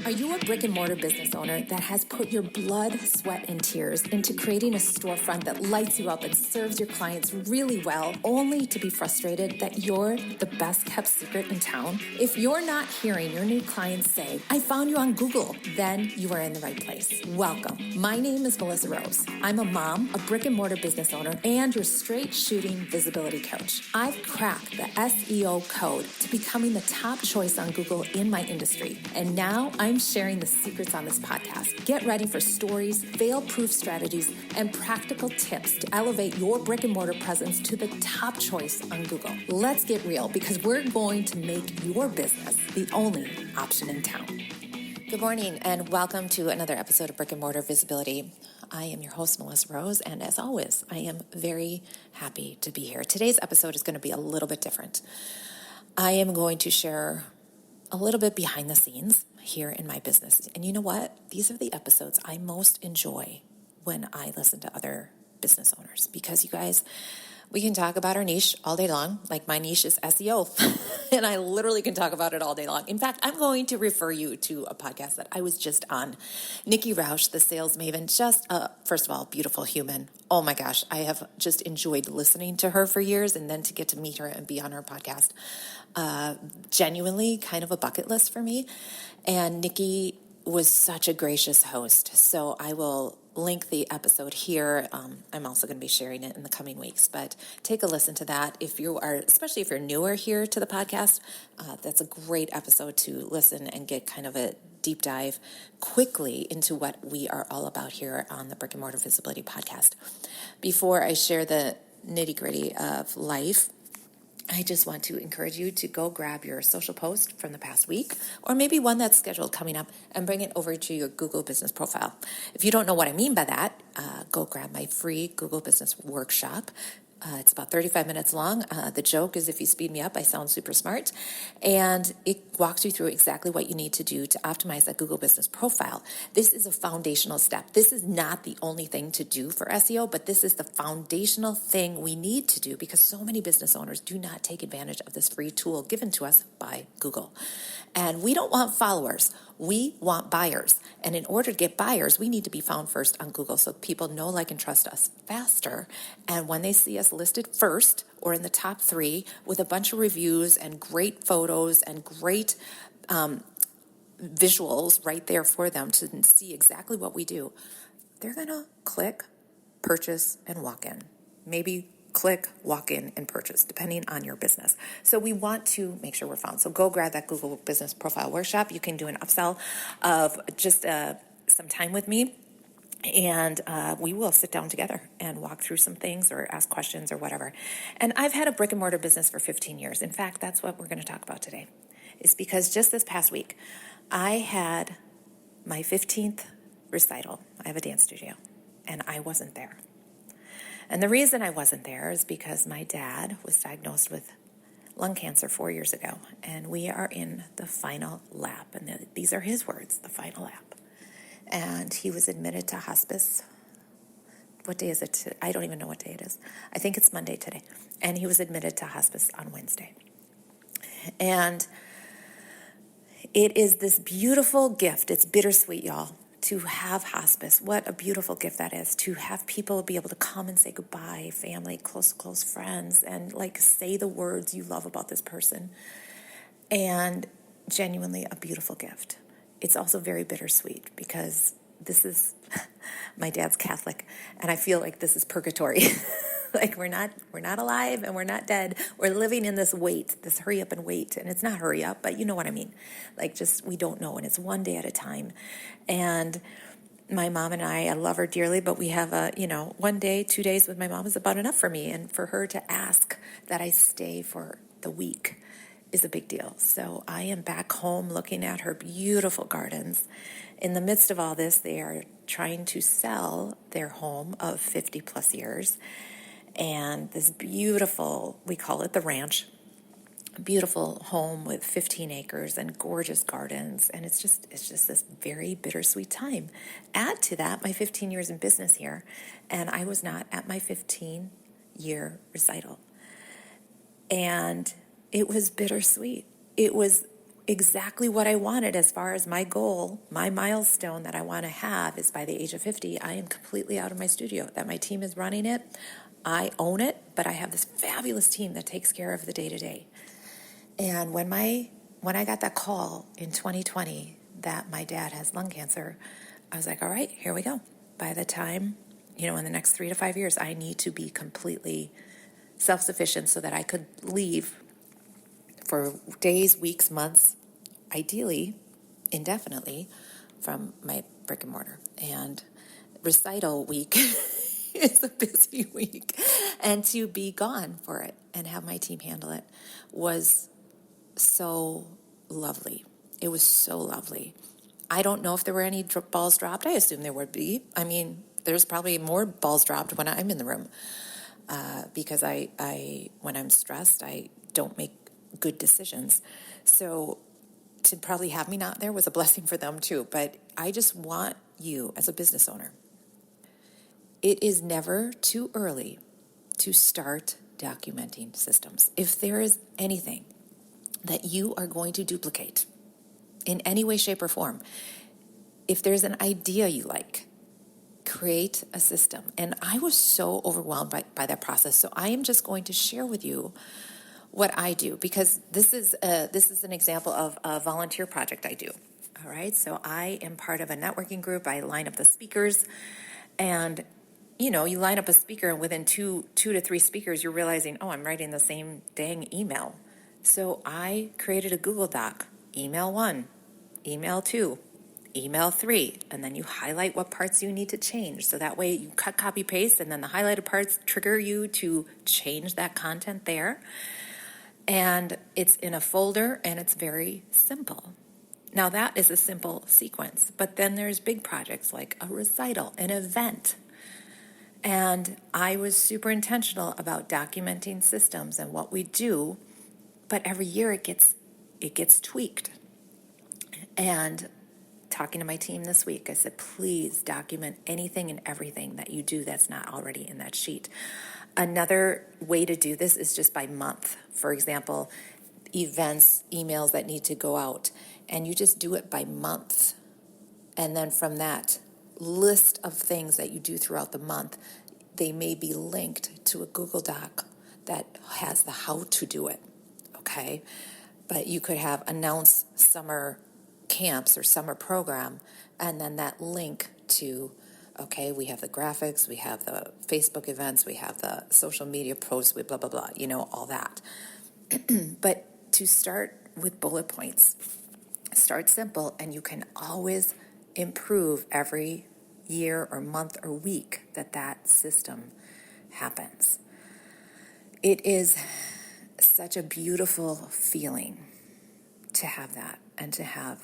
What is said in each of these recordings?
Are you a brick and mortar business owner that has put your blood, sweat, and tears into creating a storefront that lights you up and serves your clients really well, only to be frustrated that you're the best kept secret in town? If you're not hearing your new clients say, "I found you on Google," then you are in the right place. Welcome. My name is Melissa Rose. I'm a mom, a brick and mortar business owner, and your straight shooting visibility coach. I've cracked the SEO code to becoming the top choice on Google in my industry, and now I'm sharing the secrets on this podcast. Get ready for stories, fail-proof strategies, and practical tips to elevate your brick and mortar presence to the top choice on Google. Let's get real, because we're going to make your business the only option in town. Good morning, and welcome to another episode of Brick and Mortar Visibility. I am your host, Melissa Rose, and as always, I am very happy to be here. Today's episode is going to be a little bit different. I am going to share a little bit behind the scenes here in my business. And you know what? These are the episodes I most enjoy when I listen to other business owners, because you guys, we can talk about our niche all day long. Like, my niche is SEO, and I literally can talk about it all day long. In fact, I'm going to refer you to a podcast that I was just on. Nikki Roush, the sales maven, just, first of all, beautiful human. Oh my gosh, I have just enjoyed listening to her for years, and then to get to meet her and be on her podcast, genuinely kind of a bucket list for me. And Nikki was such a gracious host. So I will link the episode here. I'm also going to be sharing it in the coming weeks, but take a listen to that. If you are, especially if you're newer here to the podcast, that's a great episode to listen and get kind of a deep dive quickly into what we are all about here on the Brick and Mortar Visibility podcast. Before I share the nitty gritty of life, I just want to encourage you to go grab your social post from the past week, or maybe one that's scheduled coming up, and bring it over to your Google Business profile. If you don't know what I mean by that, go grab my free Google Business workshop. It's about 35 minutes long. The joke is, if you speed me up, I sound super smart. And it walks you through exactly what you need to do to optimize that Google Business profile. This is a foundational step. This is not the only thing to do for SEO, but this is the foundational thing we need to do, because so many business owners do not take advantage of this free tool given to us by Google. And we don't want followers. We want buyers. And in order to get buyers, we need to be found first on Google, so people know, like, and trust us faster. And when they see us listed first or in the top 3 with a bunch of reviews and great photos and great visuals right there for them to see exactly what we do, they're going to click, purchase, and walk in. Maybe click, walk in, and purchase, depending on your business. So we want to make sure we're found. So go grab that Google Business Profile Workshop. You can do an upsell of just some time with me, and we will sit down together and walk through some things or ask questions or whatever. And I've had a brick and mortar business for 15 years. In fact, that's what we're going to talk about today. It's because just this past week, I had my 15th recital. I have a dance studio, and I wasn't there. And the reason I wasn't there is because my dad was diagnosed with lung cancer 4 years ago, and we are in the final lap. And these are his words, the final lap. And he was admitted to hospice. What day is it? I don't even know what day it is. I think it's Monday today. And he was admitted to hospice on Wednesday. And it is this beautiful gift. It's bittersweet, y'all, to have hospice. What a beautiful gift that is, to have people be able to come and say goodbye, family, close friends, and like say the words you love about this person. And genuinely a beautiful gift. It's also very bittersweet, because this is, my dad's Catholic, and I feel like this is purgatory. Like, we're not alive and we're not dead. We're living in this wait, this hurry up and wait. And it's not hurry up, but you know what I mean. Like, just, we don't know. And it's one day at a time. And my mom and I love her dearly, but we have 1 day, 2 days with my mom is about enough for me. And for her to ask that I stay for the week is a big deal. So I am back home looking at her beautiful gardens. In the midst of all this, they are trying to sell their home of 50 plus years. And this beautiful, we call it the ranch, beautiful home with 15 acres and gorgeous gardens. And it's just this very bittersweet time. Add to that my 15 years in business here, and I was not at my 15-year recital. And it was bittersweet. It was exactly what I wanted as far as my goal, my milestone that I want to have is by the age of 50, I am completely out of my studio, that my team is running it. I own it, but I have this fabulous team that takes care of the day-to-day. And when I got that call in 2020 that my dad has lung cancer, I was like, all right, here we go. By the time, in the next 3 to 5 years, I need to be completely self-sufficient so that I could leave for days, weeks, months, ideally indefinitely, from my brick and mortar. And recital week is a busy week. And to be gone for it and have my team handle it was so lovely. It was so lovely. I don't know if there were any balls dropped. I assume there would be. I mean, there's probably more balls dropped when I'm in the room because I when I'm stressed, I don't make good decisions. So to probably have me not there was a blessing for them too. But I just want you as a business owner, it is never too early to start documenting systems. If there is anything that you are going to duplicate in any way, shape, or form, if there's an idea you like, create a system. And I was so overwhelmed by that process. So I am just going to share with you what I do, because this is an example of a volunteer project I do. All right. So I am part of a networking group. I line up the speakers, and you line up a speaker, and within two to three speakers, you're realizing, oh, I'm writing the same dang email. So I created a Google Doc, email 1, email 2, email 3, and then you highlight what parts you need to change. So that way you cut, copy, paste, and then the highlighted parts trigger you to change that content there. And it's in a folder, and it's very simple. Now that is a simple sequence, but then there's big projects like a recital, an event. And I was super intentional about documenting systems and what we do, but every year it gets tweaked. And talking to my team this week, I said, please document anything and everything that you do that's not already in that sheet. Another way to do this is just by month. For example, events, emails that need to go out, and you just do it by month. And then from that list of things that you do throughout the month, they may be linked to a Google Doc that has the how to do it, okay? But you could have announce summer camps or summer program, and then that link to, okay, we have the graphics, we have the Facebook events, we have the social media posts, we blah, blah, blah, all that. But to start with bullet points, start simple, and you can always improve every year or month or week that system happens. It is such a beautiful feeling to have that, and to have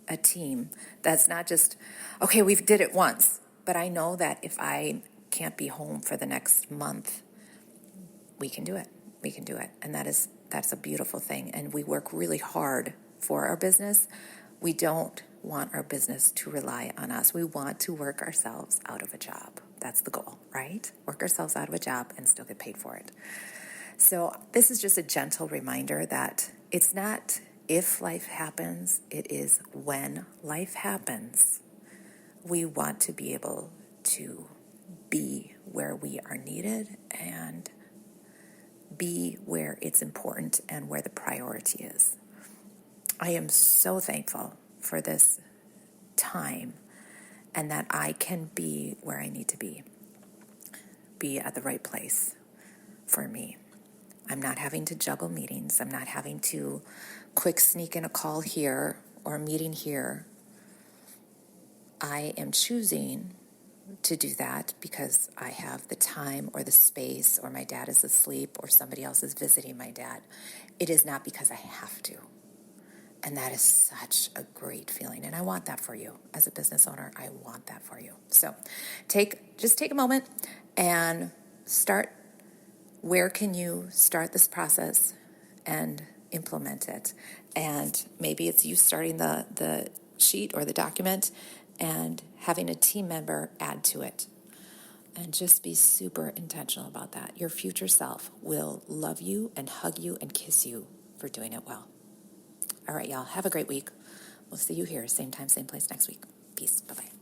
a team that's not just, okay, we did it once, but I know that if I can't be home for the next month, we can do it. We can do it. And that's a beautiful thing. And we work really hard for our business. We don't want our business to rely on us. We want to work ourselves out of a job. That's the goal, right? Work ourselves out of a job and still get paid for it. So this is just a gentle reminder that it's not if life happens, it is when life happens. We want to be able to be where we are needed and be where it's important and where the priority is. I am so thankful for this time, and that I can be where I need to be at the right place for me. I'm not having to juggle meetings. I'm not having to quick sneak in a call here or a meeting here. I am choosing to do that because I have the time or the space, or my dad is asleep, or somebody else is visiting my dad. It is not because I have to. And that is such a great feeling. And I want that for you as a business owner. I want that for you. So just take a moment and start. Where can you start this process and implement it? And maybe it's you starting the sheet or the document and having a team member add to it. And just be super intentional about that. Your future self will love you and hug you and kiss you for doing it well. All right, y'all. Have a great week. We'll see you here, same time, same place next week. Peace. Bye-bye.